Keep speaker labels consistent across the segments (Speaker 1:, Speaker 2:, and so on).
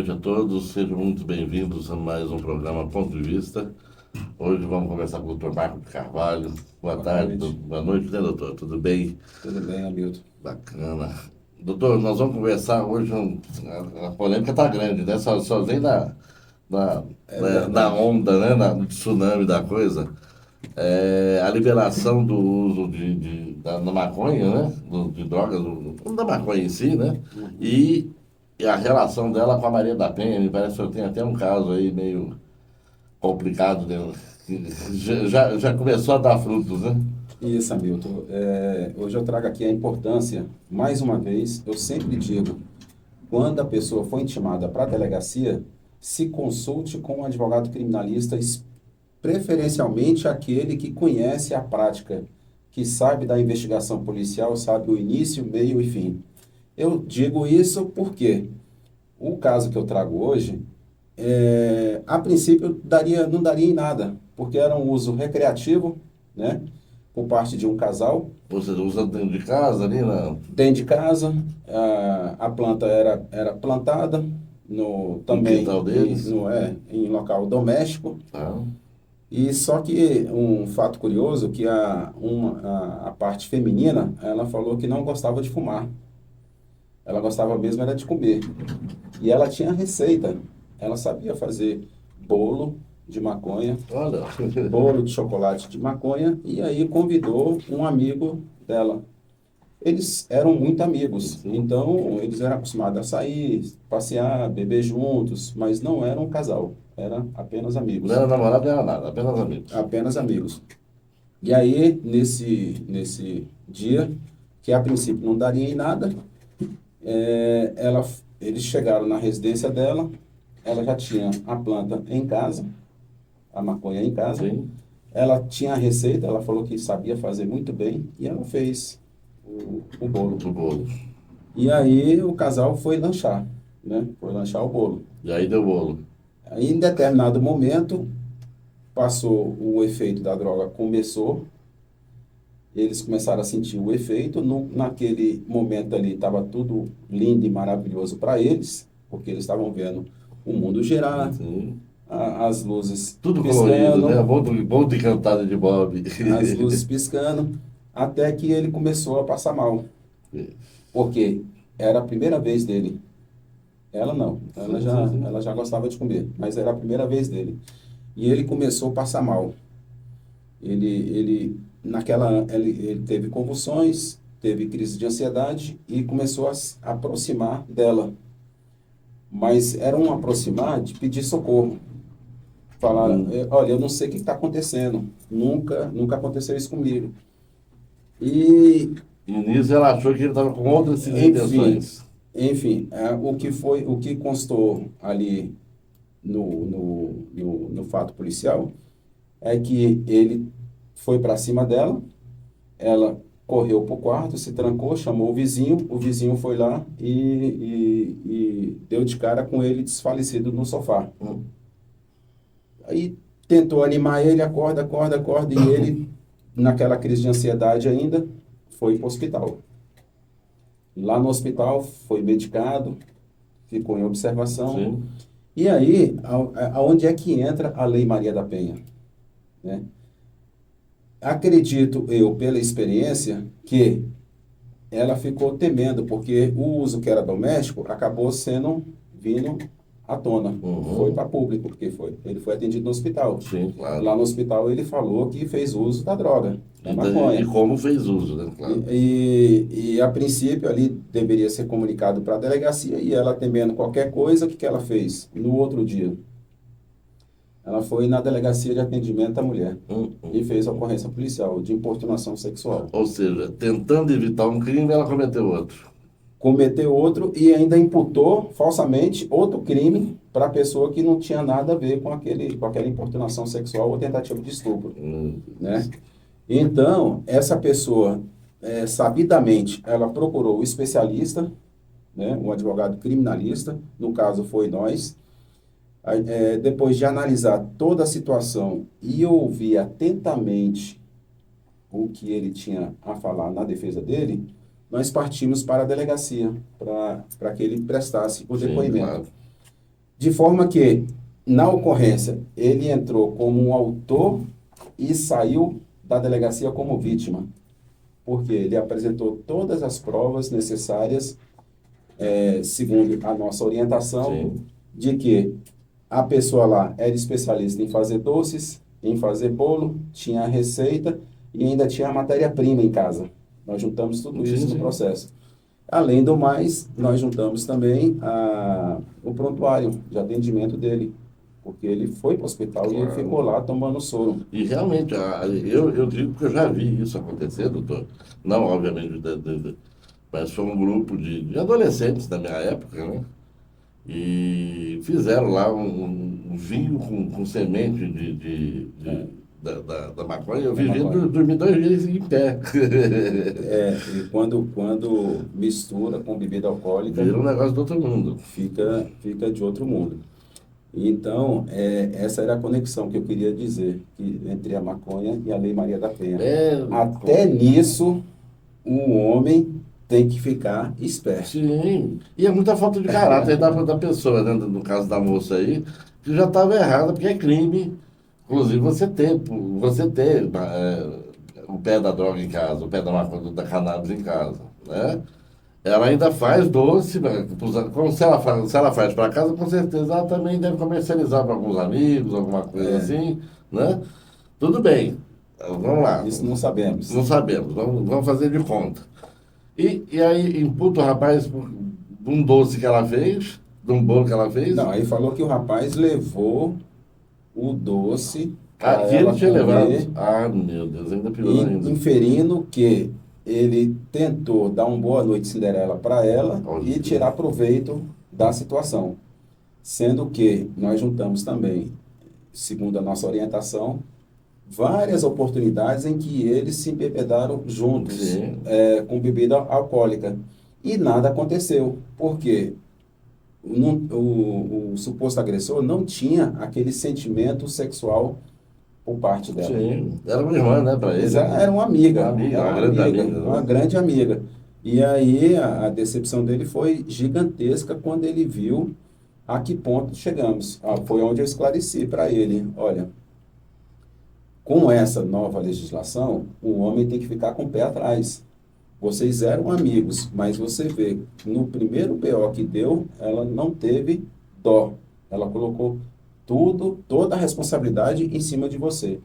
Speaker 1: noite a todos, sejam muito bem-vindos a mais um programa Ponto de Vista. Hoje vamos conversar com o Dr. Marco de Carvalho. Boa tarde,
Speaker 2: Noite.
Speaker 1: boa noite, né, doutor? Tudo bem?
Speaker 2: Tudo bem, Hamilton?
Speaker 1: Bacana. Doutor, nós vamos conversar hoje, a polêmica está grande, né? Só vem da,
Speaker 2: É
Speaker 1: da
Speaker 2: verdade.
Speaker 1: onda, né? Do tsunami da coisa. A liberação do uso da maconha, né? De drogas, da maconha em si, né?
Speaker 2: Uhum.
Speaker 1: E a relação dela com a Maria da Penha, me parece que eu tenho até um caso aí meio complicado, né? Que já começou a dar frutos, né?
Speaker 2: Isso, Hamilton. Hoje eu trago aqui a importância, mais uma vez, eu sempre digo, quando a pessoa for intimada para a delegacia, se consulte com um advogado criminalista, preferencialmente aquele que conhece a prática, que sabe da investigação policial, sabe o início, meio e fim. Eu digo isso porque o caso que eu trago hoje, a princípio não daria em nada, porque era um uso recreativo, né, por parte de um casal,
Speaker 1: Você usa dentro de casa ali,
Speaker 2: dentro de casa. A planta era plantada
Speaker 1: no
Speaker 2: também
Speaker 1: quintal deles,
Speaker 2: em local doméstico.
Speaker 1: tá?
Speaker 2: E só que um fato curioso que a parte feminina, ela falou que não gostava de fumar, ela gostava mesmo era de comer. E ela tinha receita, ela sabia fazer bolo de maconha,
Speaker 1: Olha,
Speaker 2: bolo de chocolate de maconha, e aí convidou um amigo dela. Eles eram muito amigos,
Speaker 1: sim.
Speaker 2: então eles eram acostumados a sair, passear, beber juntos, mas não eram um casal, eram apenas
Speaker 1: Não
Speaker 2: amigos,
Speaker 1: era namorado, não era nada, apenas amigos.
Speaker 2: apenas amigos. E aí, nesse dia, que a princípio não daria em nada, eles chegaram na residência dela, ela já tinha a planta em casa, a maconha em casa.
Speaker 1: Sim,
Speaker 2: Ela tinha a receita, ela falou que sabia fazer muito bem e ela fez o bolo.
Speaker 1: do bolo.
Speaker 2: E aí o casal foi lanchar, né? Foi lanchar o bolo.
Speaker 1: E aí deu bolo.
Speaker 2: Aí, em determinado momento, passou o efeito da droga, começou, eles começaram a sentir o efeito. Naquele momento ali estava tudo lindo e maravilhoso para eles, porque eles estavam vendo o mundo girar,
Speaker 1: Sim.
Speaker 2: as luzes
Speaker 1: Tudo colorido, né?
Speaker 2: piscando,
Speaker 1: Bom de cantada de Bob.
Speaker 2: as luzes piscando, até que ele começou a passar mal, porque era a primeira vez dele. Ela não,
Speaker 1: Sim, sim, sim.
Speaker 2: ela já gostava de comer, mas era a primeira vez dele. E ele começou a passar mal. Ele teve convulsões, teve crise de ansiedade e começou a se aproximar dela. Mas era um aproximar de pedir socorro. Falar,
Speaker 1: Hum.
Speaker 2: olha, eu não sei o que está acontecendo. Nunca aconteceu isso comigo. E,
Speaker 1: E nisso ela achou que ele estava com outras
Speaker 2: enfim,
Speaker 1: intenções.
Speaker 2: o que constou ali no fato policial é que ele foi para cima dela, ela correu para o quarto, se trancou, chamou o vizinho foi lá e deu de cara com ele desfalecido no sofá.
Speaker 1: Hum.
Speaker 2: Aí tentou animar ele, acorda, acorda, acorda, e ele, naquela crise de ansiedade ainda, foi para o hospital. Lá no hospital foi medicado, ficou em observação.
Speaker 1: Sim.
Speaker 2: E aí, aonde é que entra a Lei Maria da Penha, né? Acredito eu, pela experiência, que ela ficou temendo, porque o uso que era doméstico acabou vindo à tona. Foi
Speaker 1: Uhum.
Speaker 2: para público, porque ele foi atendido no hospital.
Speaker 1: Sim,
Speaker 2: Lá
Speaker 1: claro.
Speaker 2: no hospital ele falou que fez uso da droga, da
Speaker 1: E
Speaker 2: maconha.
Speaker 1: como fez uso, né? Claro.
Speaker 2: E a princípio ali deveria ser comunicado para a delegacia e ela temendo qualquer coisa, o que ela fez? No outro dia, ela foi na delegacia de atendimento à mulher e fez a
Speaker 1: Hum.
Speaker 2: ocorrência policial de importunação sexual.
Speaker 1: Ou seja, tentando evitar um crime, ela cometeu outro.
Speaker 2: Cometeu outro e ainda imputou falsamente outro crime para a pessoa que não tinha nada a ver com aquela importunação sexual ou tentativa de estupro, né? Então, essa pessoa, sabidamente, ela procurou o especialista, né, um advogado criminalista, no caso foi nós. Aí, depois de analisar toda a situação e ouvir atentamente o que ele tinha a falar na defesa dele, nós partimos para a delegacia para que ele prestasse o
Speaker 1: Sim,
Speaker 2: depoimento.
Speaker 1: claro.
Speaker 2: De forma que, na ocorrência, ele entrou como um autor e saiu da delegacia como vítima, porque ele apresentou todas as provas necessárias, segundo a nossa orientação,
Speaker 1: Sim.
Speaker 2: de que a pessoa lá era especialista em fazer doces, em fazer bolo, tinha a receita e ainda tinha a matéria-prima em casa. Nós juntamos tudo
Speaker 1: Sim,
Speaker 2: isso no
Speaker 1: sim.
Speaker 2: processo. Além do mais, nós juntamos também o prontuário de atendimento dele, porque ele foi para o hospital e ele ficou
Speaker 1: Claro.
Speaker 2: lá tomando soro.
Speaker 1: E realmente, eu digo que eu já vi isso acontecer, doutor. Não, obviamente, mas foi um grupo de adolescentes da minha época, né? E fizeram lá um vinho com semente
Speaker 2: É,
Speaker 1: da maconha. Eu
Speaker 2: da
Speaker 1: vi gente
Speaker 2: maconha.
Speaker 1: dormir 2 dias em pé.
Speaker 2: E quando mistura com bebida alcoólica,
Speaker 1: Vira um negócio do outro mundo.
Speaker 2: fica de outro mundo. Então, essa era a conexão que eu queria dizer, que, entre a maconha e a Lei Maria da Penha.
Speaker 1: É,
Speaker 2: Até nisso, o homem tem que ficar esperto.
Speaker 1: sim. E é muita falta de caráter da pessoa, né? No caso da moça aí, que já estava errada, porque é crime. Inclusive, você ter o pé da droga em casa, o pé da maconha, da cannabis em casa, né? Ela ainda faz doce, né? Como se ela faz para casa, com certeza ela também deve comercializar para alguns amigos, alguma coisa
Speaker 2: É,
Speaker 1: assim, né? Tudo bem, vamos lá,
Speaker 2: isso não sabemos.
Speaker 1: não sabemos, vamos fazer de conta. E aí imputa o rapaz de um doce que ela fez, de um bolo que ela fez,
Speaker 2: Não, aí falou que o rapaz levou o doce para
Speaker 1: que ele
Speaker 2: ela
Speaker 1: tinha levado.
Speaker 2: comer,
Speaker 1: Ah, meu Deus, ainda piorou
Speaker 2: e
Speaker 1: ainda.
Speaker 2: inferindo que ele tentou dar uma boa noite Cinderela para ela e
Speaker 1: Olha,
Speaker 2: tirar proveito da situação. Sendo que nós juntamos também, segundo a nossa orientação, várias oportunidades em que eles se embebedaram juntos,
Speaker 1: sim,
Speaker 2: com bebida alcoólica. E nada aconteceu. Por quê? O suposto agressor não tinha aquele sentimento sexual por parte dela.
Speaker 1: sim. Era uma irmã, né, para
Speaker 2: Mas
Speaker 1: ele, né?
Speaker 2: era uma
Speaker 1: Uma
Speaker 2: amiga,
Speaker 1: amiga,
Speaker 2: era
Speaker 1: uma
Speaker 2: uma
Speaker 1: grande
Speaker 2: amiga,
Speaker 1: amiga,
Speaker 2: uma
Speaker 1: né?
Speaker 2: grande amiga. E aí a decepção dele foi gigantesca quando ele viu a que ponto chegamos. Foi onde eu esclareci para ele, olha, com essa nova legislação, o homem tem que ficar com o pé atrás. Vocês eram amigos, mas você vê, no primeiro BO que deu, ela não teve dó. Ela colocou toda a responsabilidade em cima de você.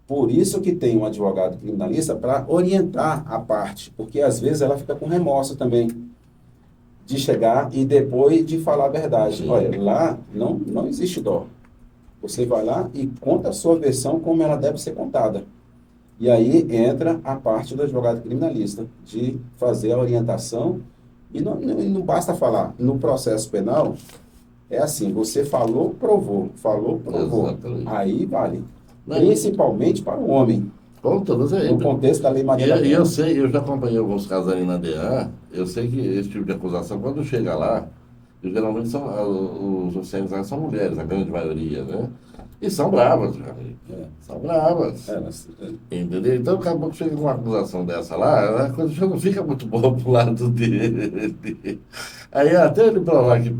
Speaker 2: Por isso que tem um advogado criminalista para orientar a parte, porque às vezes ela fica com remorso também de chegar e depois de falar a verdade. Olha,
Speaker 1: Sim.
Speaker 2: lá não existe dó. Você vai lá e conta a sua versão como ela deve ser contada. E aí entra a parte do advogado criminalista, de fazer a orientação. E não basta falar. No processo penal, é assim: você falou, provou.
Speaker 1: Exatamente.
Speaker 2: Aí vale.
Speaker 1: Não,
Speaker 2: Principalmente para o homem,
Speaker 1: com toda
Speaker 2: no
Speaker 1: certeza.
Speaker 2: contexto da Lei
Speaker 1: E
Speaker 2: Maria da
Speaker 1: eu
Speaker 2: Penha.
Speaker 1: sei, eu já acompanhei alguns casos ali na DEAN, eu sei que esse tipo de acusação, quando chega lá, geralmente os oficiais lá são mulheres, a grande maioria, né? E são bravas, cara.
Speaker 2: É,
Speaker 1: São bravas. Entendeu? Então, acabou que chega com uma acusação dessa lá, a coisa já não fica muito boa pro lado dele. Aí, até ele provar que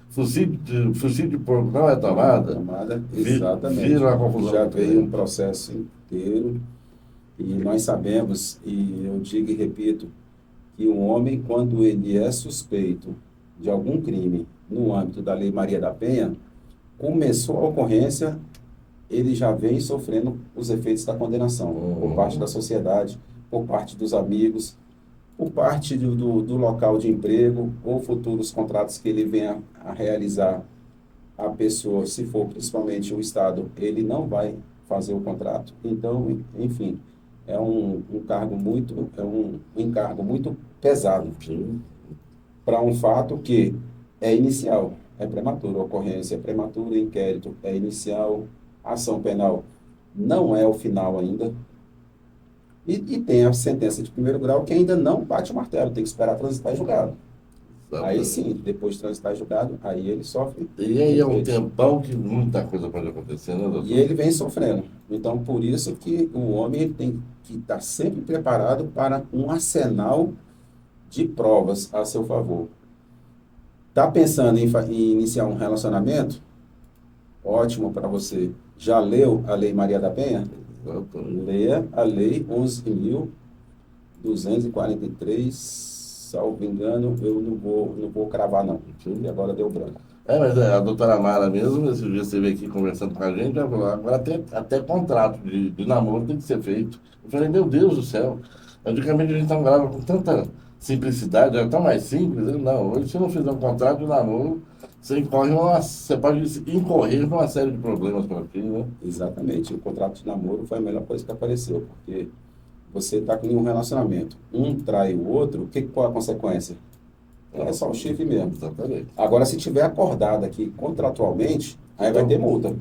Speaker 1: focinho de porco não é tomada,
Speaker 2: tomada,
Speaker 1: vira
Speaker 2: exatamente.
Speaker 1: uma confusão
Speaker 2: Já
Speaker 1: muito
Speaker 2: veio um
Speaker 1: grande.
Speaker 2: processo inteiro e nós sabemos, e eu digo e repito, que um homem, quando ele é suspeito de algum crime no âmbito da Lei Maria da Penha, começou a ocorrência, ele já vem sofrendo os efeitos da condenação por parte da
Speaker 1: Uhum.
Speaker 2: sociedade, por parte dos amigos, por parte do local de emprego ou futuros contratos que ele venha a realizar. A pessoa, se for principalmente o Estado, ele não vai fazer o contrato. Então, enfim, é um encargo muito pesado
Speaker 1: Sim.
Speaker 2: para um fato que é inicial, é prematuro, a ocorrência é prematura, inquérito é inicial, ação penal não é o final ainda. E tem a sentença de primeiro grau que ainda não bate o martelo, tem que esperar transitar em julgado. Aí sim,
Speaker 1: Exatamente.
Speaker 2: depois de transitar em julgado, aí ele sofre
Speaker 1: E aí é um
Speaker 2: efeitos.
Speaker 1: tempão que muita coisa pode acontecer, né,
Speaker 2: E
Speaker 1: doutor?
Speaker 2: ele vem sofrendo. Então, por isso que o homem ele tem que estar sempre preparado para um arsenal de provas a seu favor. Tá pensando em iniciar um relacionamento? Ótimo para você. Já leu a Lei Maria da Penha? Leia a Lei 11.243, salvo engano, eu não vou cravar não, e agora deu branco.
Speaker 1: Mas a doutora Mara mesmo, esse dia você veio aqui conversando com a gente, ela falou, agora até contrato de namoro tem que ser feito. Eu falei, meu Deus do céu, antigamente a gente trabalhava com tanta simplicidade, era tão mais simples. Não, hoje se não fizer um contrato de namoro, você pode incorrer numa série de problemas por aqui, né?
Speaker 2: Exatamente, o contrato de namoro foi a melhor coisa que apareceu, porque você está em um relacionamento, um trai o outro, qual é a consequência? É só o chifre mesmo.
Speaker 1: Exatamente.
Speaker 2: Agora, se tiver acordado aqui contratualmente, aí vai ter multa.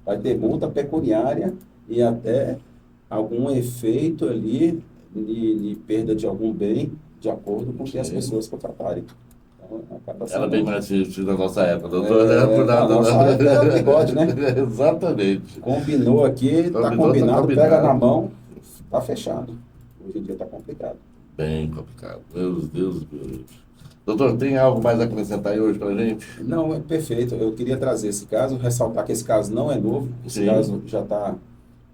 Speaker 2: Vai ter multa pecuniária e até algum efeito ali de perda de algum bem, de acordo com o que as pessoas contratarem. Então, acaba sendo...
Speaker 1: Era bem mais simples da nossa época, doutor. Era por
Speaker 2: na
Speaker 1: nada,
Speaker 2: nossa época era bigode, né?
Speaker 1: Exatamente.
Speaker 2: Combinou aqui, tá
Speaker 1: Combinou,
Speaker 2: combinado,
Speaker 1: tá
Speaker 2: pega
Speaker 1: combinado.
Speaker 2: na mão, tá fechado. Hoje em dia tá complicado.
Speaker 1: Bem complicado. Meu Deus. Doutor, tem algo mais a acrescentar aí hoje pra gente?
Speaker 2: Não, é perfeito. Eu queria trazer esse caso, ressaltar que esse caso não é novo. Esse
Speaker 1: Sim.
Speaker 2: caso já está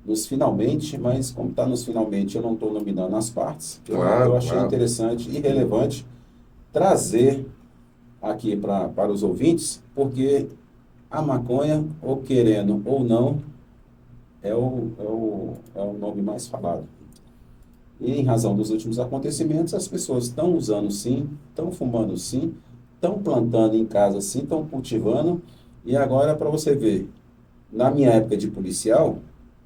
Speaker 2: nos finalmente, mas como está nos finalmente, eu não estou nominando as partes. Eu achei interessante e relevante trazer aqui para os ouvintes, porque a maconha, ou querendo ou não, é o nome mais falado. E em razão dos últimos acontecimentos, as pessoas estão usando sim, estão fumando sim, estão plantando em casa sim, estão cultivando. E agora, para você ver, na minha época de policial,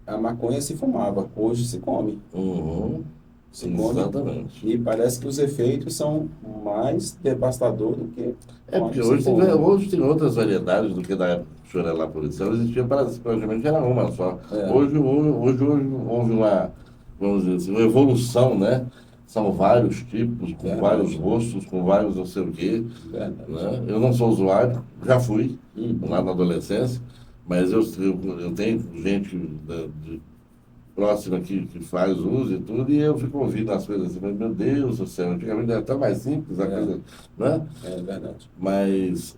Speaker 2: a maconha se fumava, hoje se come.
Speaker 1: Uhum.
Speaker 2: Se come.
Speaker 1: Exatamente.
Speaker 2: E parece que os efeitos são mais devastadores do que...
Speaker 1: Porque hoje tem outras variedades do que da época que o senhor era lá policial, existia praticamente era uma só. Hoje houve uma, vamos dizer assim, uma evolução, né? São vários tipos, com vários gostos, com vários não sei o quê. Né? Eu não sou usuário, já fui, lá na adolescência, mas eu tenho gente próxima que faz uso e tudo, e eu fico ouvindo as coisas assim, meu Deus do céu, antigamente era tão mais simples a coisa, né?
Speaker 2: É verdade.
Speaker 1: Mas,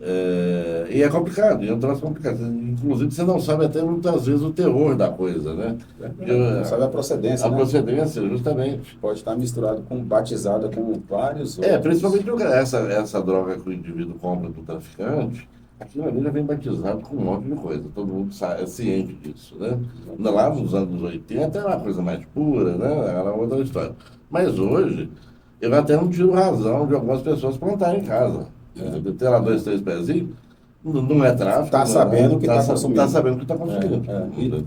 Speaker 1: e é complicado, e é um troço complicado. Inclusive, você não sabe até muitas vezes o teor da coisa, né?
Speaker 2: Não sabe a procedência,
Speaker 1: A
Speaker 2: né?
Speaker 1: procedência, justamente.
Speaker 2: Pode estar misturado batizado com vários outros.
Speaker 1: Principalmente essa droga que o indivíduo compra do traficante, aquilo ali já vem batizado com um monte de coisa, todo mundo é ciente disso, né? Lá nos anos 80 era uma coisa mais pura, né? Era outra história. Mas hoje, eu até não tiro razão de algumas pessoas plantarem em casa. Ter lá 2, 3 pezinhos, não é tráfico.
Speaker 2: Está sabendo que está consumindo.
Speaker 1: Está sabendo que está consumindo.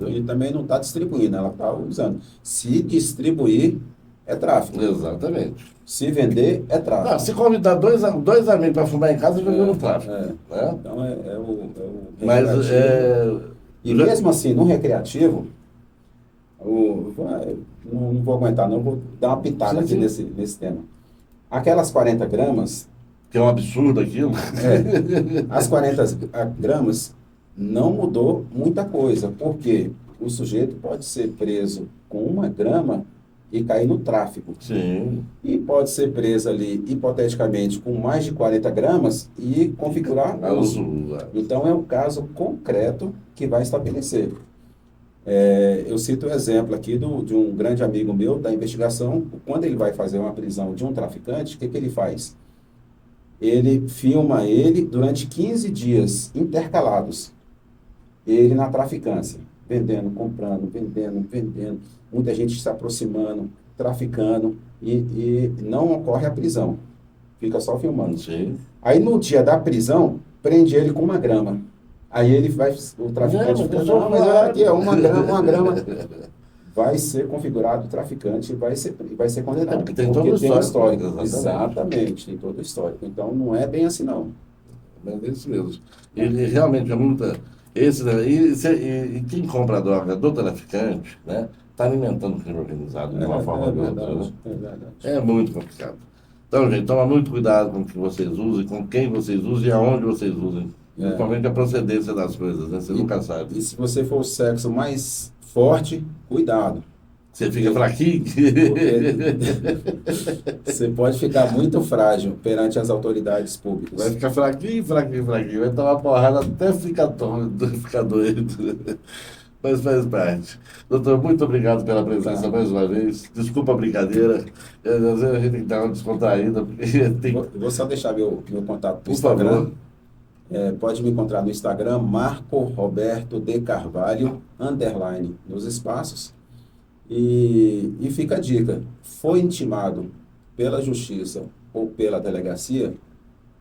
Speaker 2: E também não está distribuindo, ela está usando. Se distribuir, é tráfico.
Speaker 1: Exatamente.
Speaker 2: Se vender, é tráfico.
Speaker 1: Não, se convidar dois amigos para fumar em casa, já virou tráfico. Né?
Speaker 2: Então é o
Speaker 1: Mas,
Speaker 2: e mesmo assim, no recreativo, não vou aguentar, não vou dar uma pitada aqui nesse tema. Aquelas 40 gramas...
Speaker 1: Que é um absurdo aquilo.
Speaker 2: As 40 gramas não mudou muita coisa, porque o sujeito pode ser preso com 1 grama e cair no tráfico.
Speaker 1: Sim.
Speaker 2: E pode ser preso ali, hipoteticamente, com mais de 40 gramas e configurar uso. Então, é um caso concreto que vai estabelecer. Eu cito o exemplo aqui de um grande amigo meu da investigação. Quando ele vai fazer uma prisão de um traficante, o que ele faz? Ele filma ele durante 15 dias intercalados. Ele na traficância, vendendo, comprando, vendendo. Muita gente se aproximando, traficando e não ocorre a prisão. Fica só filmando.
Speaker 1: Sim.
Speaker 2: Aí no dia da prisão, prende ele com 1 grama. Aí ele vai, o traficante fica, não, mas olha aqui, 1 grama. Vai ser configurado o traficante e vai ser condenado.
Speaker 1: Porque tem todo o histórico.
Speaker 2: Exatamente, tem todo o histórico. Então não é bem assim não.
Speaker 1: Mas é isso mesmo. Ele realmente é muita... E quem compra a droga do traficante, né, está alimentando o crime organizado de uma forma ou de outra. Né? É muito complicado. Então, gente, toma muito cuidado com o que vocês usem, com quem vocês usem e aonde vocês usem. Principalmente a procedência das coisas, né? Você nunca sabe.
Speaker 2: E se você for o sexo mais forte, cuidado.
Speaker 1: Você fica fraquinho?
Speaker 2: Você pode ficar muito frágil perante as autoridades públicas.
Speaker 1: Vai ficar fraquinho, fraquinho, fraquinho. Vai tomar porrada até ficar tonto, ficar doido. Mas faz parte. Doutor, muito obrigado pela presença mais uma vez. Desculpa a brincadeira. Às vezes a gente tem que dar uma descontraída. Porque tem...
Speaker 2: Eu vou só deixar meu contato no
Speaker 1: Por
Speaker 2: Instagram.
Speaker 1: favor.
Speaker 2: Pode me encontrar no Instagram, Marco Roberto de Carvalho, _ nos espaços. E fica a dica: foi intimado pela justiça ou pela delegacia,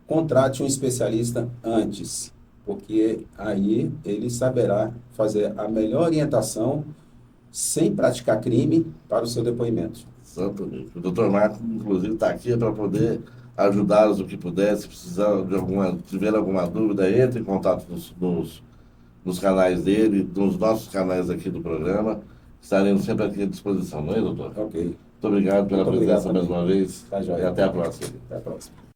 Speaker 2: contrate um especialista antes, porque aí ele saberá fazer a melhor orientação sem praticar crime para o seu depoimento.
Speaker 1: Exatamente. O doutor Marco, inclusive, está aqui para poder ajudá-los no que puder. Se precisar de tiver alguma dúvida, entre em contato nos canais dele, nos nossos canais aqui do programa. Estaremos sempre aqui à disposição, não é, doutor?
Speaker 2: Ok.
Speaker 1: Muito obrigado pela
Speaker 2: Muito
Speaker 1: presença
Speaker 2: obrigado
Speaker 1: mais uma vez.
Speaker 2: Tá joia.
Speaker 1: E até a próxima.
Speaker 2: Até a próxima.